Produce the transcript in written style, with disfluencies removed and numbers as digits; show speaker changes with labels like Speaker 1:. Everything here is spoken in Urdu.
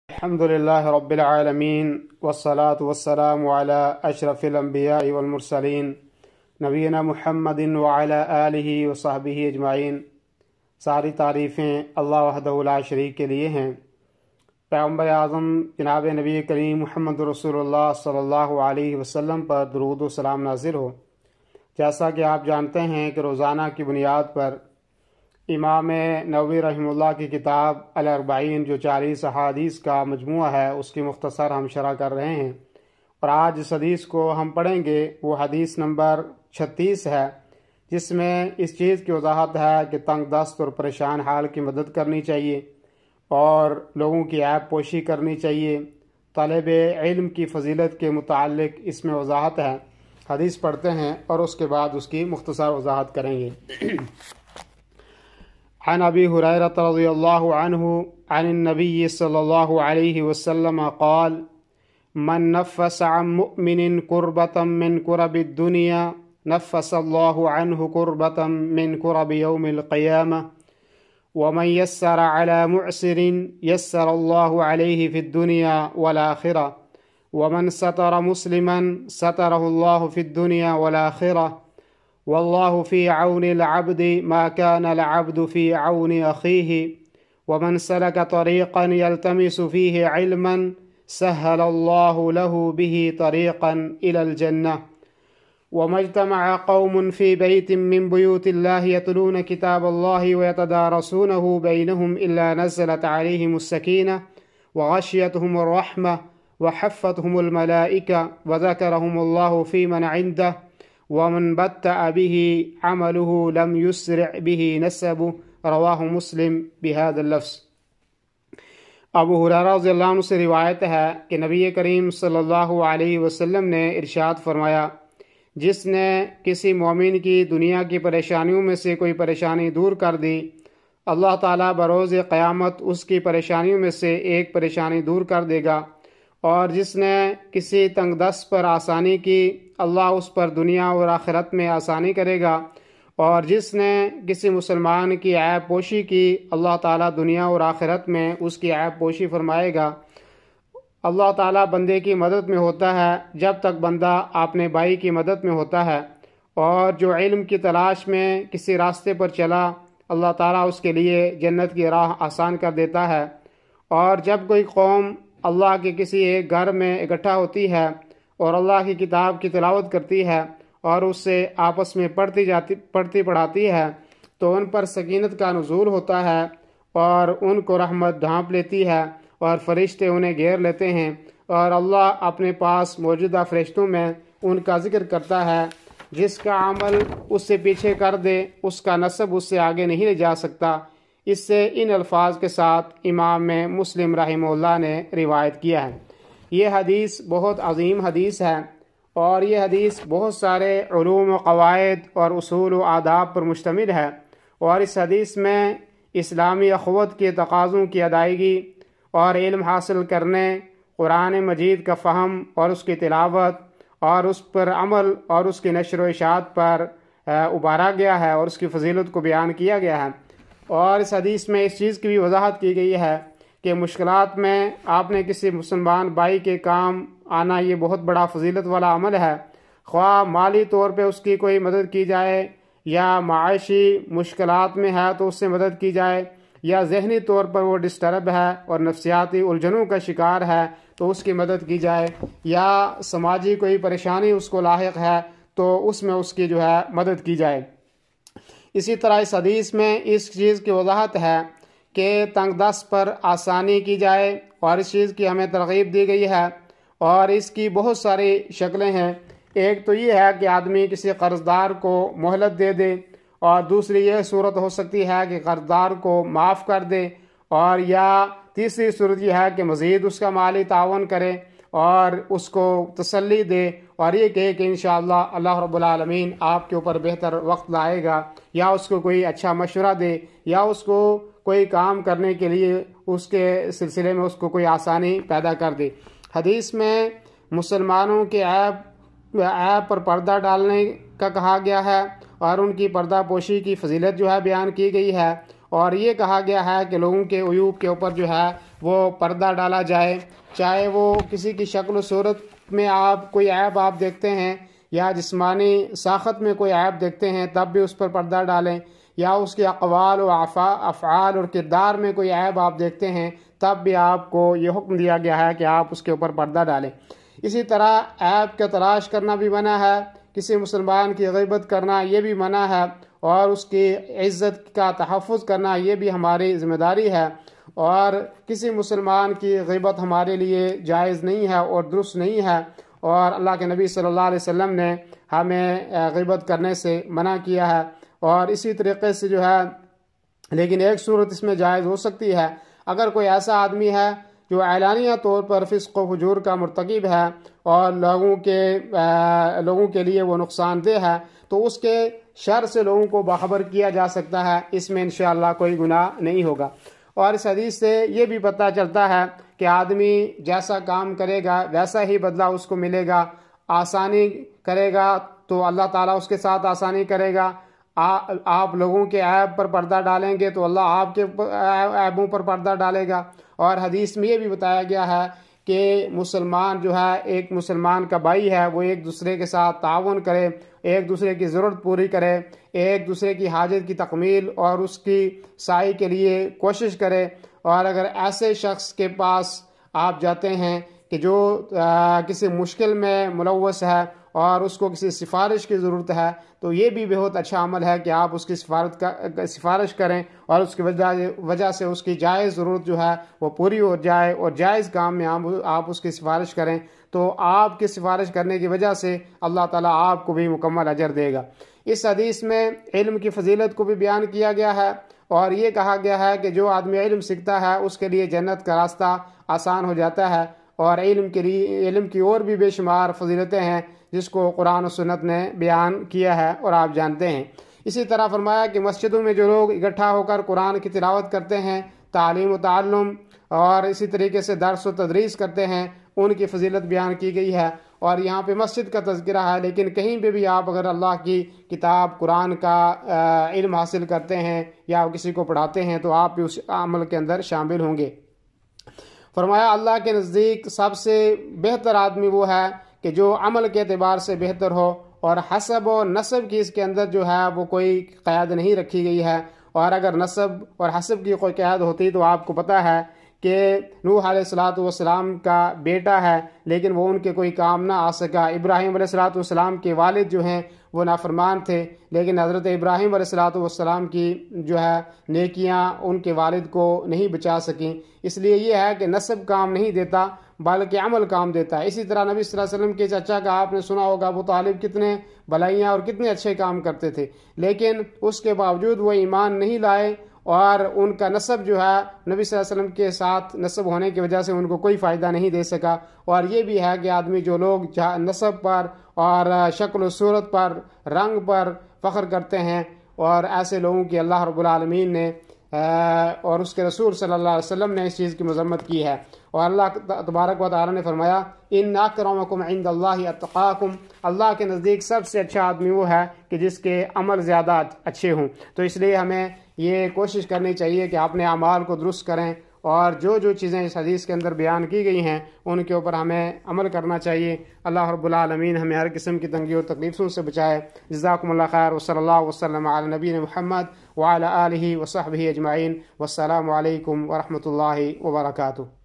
Speaker 1: الحمد للہ رب العالمین والصلاة والسلام علی اشرف الانبیاء والمرسلین نبینا محمد وعلی آلہ وصحبہ اجمعین۔ ساری تعریفیں اللہ وحدہ لا شریک کے لیے ہیں۔ پیغمبر اعظم جناب نبی کریم محمد رسول اللہ صلی اللہ علیہ وسلم پر درود و سلام نازل ہو۔ جیسا کہ آپ جانتے ہیں کہ روزانہ کی بنیاد پر امام نووی رحمہ اللہ کی کتاب الاربعین جو 40 احادیث کا مجموعہ ہے، اس کی مختصر ہم شرح کر رہے ہیں، اور آج جس حدیث کو ہم پڑھیں گے وہ حدیث نمبر 36 ہے، جس میں اس چیز کی وضاحت ہے کہ تنگ دست اور پریشان حال کی مدد کرنی چاہیے اور لوگوں کی عیب پوشی کرنی چاہیے۔ طالب علم کی فضیلت کے متعلق اس میں وضاحت ہے۔ حدیث پڑھتے ہیں اور اس کے بعد اس کی مختصر وضاحت کریں گے۔ عن ابی ہریرہ رضی اللہ عنہ عن النبی صلی اللہ علیہ وسلم قال من نفس عن مؤمن کربة من کرب الدنیا نفس اللہ عنہ کربة من کرب یوم القیامہ ومن یسر علی معسر یسر اللہ علیہ فی الدنیا والآخرہ ومن ستر مسلما سترہ اللہ فی الدنیا والآخرہ واللہ فی عون العبد ما كان العبد فی عون اخیہ ومن سلک طریقا یلتمس فیہ علما سہل اللہ له به طریقا الى الجنہ وما اجتمع قوم في بيت من بيوت الله يتلون كتاب الله ويتدارسونه بينهم إلا نزلت عليهم السكينة وغشيتهم الرحمة وحفتهم الملائكة وذكرهم الله في من عنده ومن بطأ به عمله لم يسرع به نسبه رواہ مسلم بهذا اللفظ۔ ابو ہریرہ رضی اللہ عنہ سے روایت ہے کہ نبی کریم صلی اللہ علیہ وسلم نے ارشاد فرمایا، جس نے کسی مومن کی دنیا کی پریشانیوں میں سے کوئی پریشانی دور کر دی، اللہ تعالیٰ بروز قیامت اس کی پریشانیوں میں سے ایک پریشانی دور کر دے گا، اور جس نے کسی تنگ دست پر آسانی کی، اللہ اس پر دنیا اور آخرت میں آسانی کرے گا، اور جس نے کسی مسلمان کی عیب پوشی کی، اللہ تعالیٰ دنیا اور آخرت میں اس کی عیب پوشی فرمائے گا۔ اللہ تعالیٰ بندے کی مدد میں ہوتا ہے جب تک بندہ اپنے بھائی کی مدد میں ہوتا ہے، اور جو علم کی تلاش میں کسی راستے پر چلا، اللہ تعالیٰ اس کے لیے جنت کی راہ آسان کر دیتا ہے۔ اور جب کوئی قوم اللہ کے کسی ایک گھر میں اکٹھا ہوتی ہے اور اللہ کی کتاب کی تلاوت کرتی ہے اور اس سے آپس میں پڑھتی پڑھاتی ہے، تو ان پر سکینت کا نزول ہوتا ہے اور ان کو رحمت ڈھانپ لیتی ہے، اور فرشتے انہیں گھیر لیتے ہیں، اور اللہ اپنے پاس موجودہ فرشتوں میں ان کا ذکر کرتا ہے۔ جس کا عمل اس سے پیچھے کر دے، اس کا نسب اس سے آگے نہیں لے جا سکتا۔ اس سے ان الفاظ کے ساتھ امام مسلم رحمہ اللہ نے روایت کیا ہے۔ یہ حدیث بہت عظیم حدیث ہے، اور یہ حدیث بہت سارے علوم و قواعد اور اصول و آداب پر مشتمل ہے، اور اس حدیث میں اسلامی اخوت کے تقاضوں کی ادائیگی اور علم حاصل کرنے، قرآن مجید کا فہم اور اس کی تلاوت اور اس پر عمل اور اس کی نشر و اشاعت پر ابھارا گیا ہے، اور اس کی فضیلت کو بیان کیا گیا ہے۔ اور اس حدیث میں اس چیز کی بھی وضاحت کی گئی ہے کہ مشکلات میں آپ نے کسی مسلمان بھائی کے کام آنا یہ بہت بڑا فضیلت والا عمل ہے، خواہ مالی طور پہ اس کی کوئی مدد کی جائے، یا معاشی مشکلات میں ہے تو اس سے مدد کی جائے، یا ذہنی طور پر وہ ڈسٹرب ہے اور نفسیاتی الجھنوں کا شکار ہے تو اس کی مدد کی جائے، یا سماجی کوئی پریشانی اس کو لاحق ہے تو اس میں اس کی مدد کی جائے۔ اسی طرح اس حدیث میں اس چیز کی وضاحت ہے کہ تنگ دست پر آسانی کی جائے، اور اس چیز کی ہمیں ترغیب دی گئی ہے، اور اس کی بہت ساری شکلیں ہیں۔ ایک تو یہ ہے کہ آدمی کسی قرض دار کو مہلت دے دے، اور دوسری یہ صورت ہو سکتی ہے کہ قرض دار کو معاف کر دے، اور یا تیسری صورت یہ ہے کہ مزید اس کا مالی تعاون کرے اور اس کو تسلی دے، اور یہ کہے کہ انشاءاللہ اللہ رب العالمین آپ کے اوپر بہتر وقت لائے گا، یا اس کو کوئی اچھا مشورہ دے، یا اس کو کوئی کام کرنے کے لیے اس کے سلسلے میں اس کو کوئی آسانی پیدا کر دے۔ حدیث میں مسلمانوں کے عیب پر پردہ ڈالنے کا کہا گیا ہے، اور ان کی پردہ پوشی کی فضیلت بیان کی گئی ہے، اور یہ کہا گیا ہے کہ لوگوں کے عیوب کے اوپر جو ہے وہ پردہ ڈالا جائے، چاہے وہ کسی کی شکل و صورت میں آپ کوئی عیب آپ دیکھتے ہیں یا جسمانی ساخت میں کوئی عیب دیکھتے ہیں تب بھی اس پر پردہ ڈالیں، یا اس کے اقوال و افعال اور کردار میں کوئی عیب آپ دیکھتے ہیں تب بھی آپ کو یہ حکم دیا گیا ہے کہ آپ اس کے اوپر پردہ ڈالیں۔ اسی طرح عیب کا تلاش کرنا بھی منع ہے، کسی مسلمان کی غیبت کرنا یہ بھی منع ہے، اور اس کی عزت کا تحفظ کرنا یہ بھی ہماری ذمہ داری ہے، اور کسی مسلمان کی غیبت ہمارے لیے جائز نہیں ہے اور درست نہیں ہے، اور اللہ کے نبی صلی اللہ علیہ وسلم نے ہمیں غیبت کرنے سے منع کیا ہے۔ اور اسی طریقے سے جو ہے لیکن ایک صورت اس میں جائز ہو سکتی ہے، اگر کوئی ایسا آدمی ہے جو اعلانیہ طور پر فسق و فجور کا مرتکب ہے اور لوگوں کے لیے وہ نقصان دہ ہے، تو اس کے شر سے لوگوں کو باخبر کیا جا سکتا ہے، اس میں انشاءاللہ کوئی گناہ نہیں ہوگا۔ اور اس حدیث سے یہ بھی پتہ چلتا ہے کہ آدمی جیسا کام کرے گا ویسا ہی بدلہ اس کو ملے گا، آسانی کرے گا تو اللہ تعالیٰ اس کے ساتھ آسانی کرے گا، آپ لوگوں کے عیب پر پردہ ڈالیں گے تو اللہ آپ کے عیبوں پر پردہ ڈالے گا۔ اور حدیث میں یہ بھی بتایا گیا ہے کہ مسلمان جو ہے، ایک مسلمان کا بھائی ہے، وہ ایک دوسرے کے ساتھ تعاون کرے، ایک دوسرے کی ضرورت پوری کرے، ایک دوسرے کی حاجت کی تکمیل اور اس کی سعی کے لیے کوشش کرے۔ اور اگر ایسے شخص کے پاس آپ جاتے ہیں کہ جو کسی مشکل میں ملوث ہے اور اس کو کسی سفارش کی ضرورت ہے، تو یہ بھی بہت اچھا عمل ہے کہ آپ اس کی سفارش کریں اور اس کی وجہ سے اس کی جائز ضرورت جو ہے وہ پوری ہو جائے، اور جائز کام میں آپ اس کی سفارش کریں، تو آپ کی سفارش کرنے کی وجہ سے اللہ تعالیٰ آپ کو بھی مکمل اجر دے گا۔ اس حدیث میں علم کی فضیلت کو بھی بیان کیا گیا ہے، اور یہ کہا گیا ہے کہ جو آدمی علم سیکھتا ہے اس کے لیے جنت کا راستہ آسان ہو جاتا ہے، اور علم کی اور بھی بے شمار فضیلتیں ہیں جس کو قرآن و سنت نے بیان کیا ہے اور آپ جانتے ہیں۔ اسی طرح فرمایا کہ مسجدوں میں جو لوگ اکٹھا ہو کر قرآن کی تلاوت کرتے ہیں، تعلیم و تعلم اور اسی طریقے سے درس و تدریس کرتے ہیں، ان کی فضیلت بیان کی گئی ہے، اور یہاں پہ مسجد کا تذکرہ ہے، لیکن کہیں پہ بھی آپ اگر اللہ کی کتاب قرآن کا علم حاصل کرتے ہیں یا کسی کو پڑھاتے ہیں تو آپ بھی اس عمل کے اندر شامل ہوں گے۔ فرمایا اللہ کے نزدیک سب سے بہتر آدمی وہ ہے کہ جو عمل کے اعتبار سے بہتر ہو، اور حسب و نسب کی اس کے اندر جو ہے وہ کوئی قید نہیں رکھی گئی ہے، اور اگر نسب اور حسب کی کوئی قید ہوتی تو آپ کو پتہ ہے کہ نوح علیہ السلام کا بیٹا ہے لیکن وہ ان کے کوئی کام نہ آ سکا، ابراہیم علیہ السلام کے والد جو ہیں وہ نافرمان تھے، لیکن حضرت ابراہیم علیہ السلام کی جو ہے نیکیاں ان کے والد کو نہیں بچا سکیں۔ اس لیے یہ ہے کہ نسب کام نہیں دیتا بلکہ عمل کام دیتا ہے۔ اسی طرح نبی صلی اللہ علیہ وسلم کے چچا کا آپ نے سنا ہوگا، ابو طالب کتنے بھلائیاں اور کتنے اچھے کام کرتے تھے، لیکن اس کے باوجود وہ ایمان نہیں لائے، اور ان کا نسب جو ہے نبی صلی اللہ علیہ وسلم کے ساتھ نسب ہونے کی وجہ سے ان کو کوئی فائدہ نہیں دے سکا۔ اور یہ بھی ہے کہ آدمی جو لوگ نسب پر اور شکل و صورت پر، رنگ پر فخر کرتے ہیں، اور ایسے لوگوں کی اللہ رب العالمین نے اور اس کے رسول صلی اللہ علیہ وسلم نے اس چیز کی مذمت کی ہے۔ اور اللہ تبارک و تعالی نے فرمایا ان اکرمکم عند اللہ اتقاکم، اللہ کے نزدیک سب سے اچھا آدمی وہ ہے کہ جس کے عمل زیادہ اچھے ہوں۔ تو اس لیے ہمیں یہ کوشش کرنی چاہیے کہ اپنے اعمال کو درست کریں، اور جو چیزیں اس حدیث کے اندر بیان کی گئی ہیں ان کے اوپر ہمیں عمل کرنا چاہیے۔ اللہ رب العالمین ہمیں ہر قسم کی تنگی اور تکلیفوں سے بچائے۔ جزاکم اللہ خیر، وصلی اللہ وسلم علی نبینا محمد وعلی آلہ وصحبہ اجمعین، والسلام علیکم ورحمۃ اللہ وبرکاتہ۔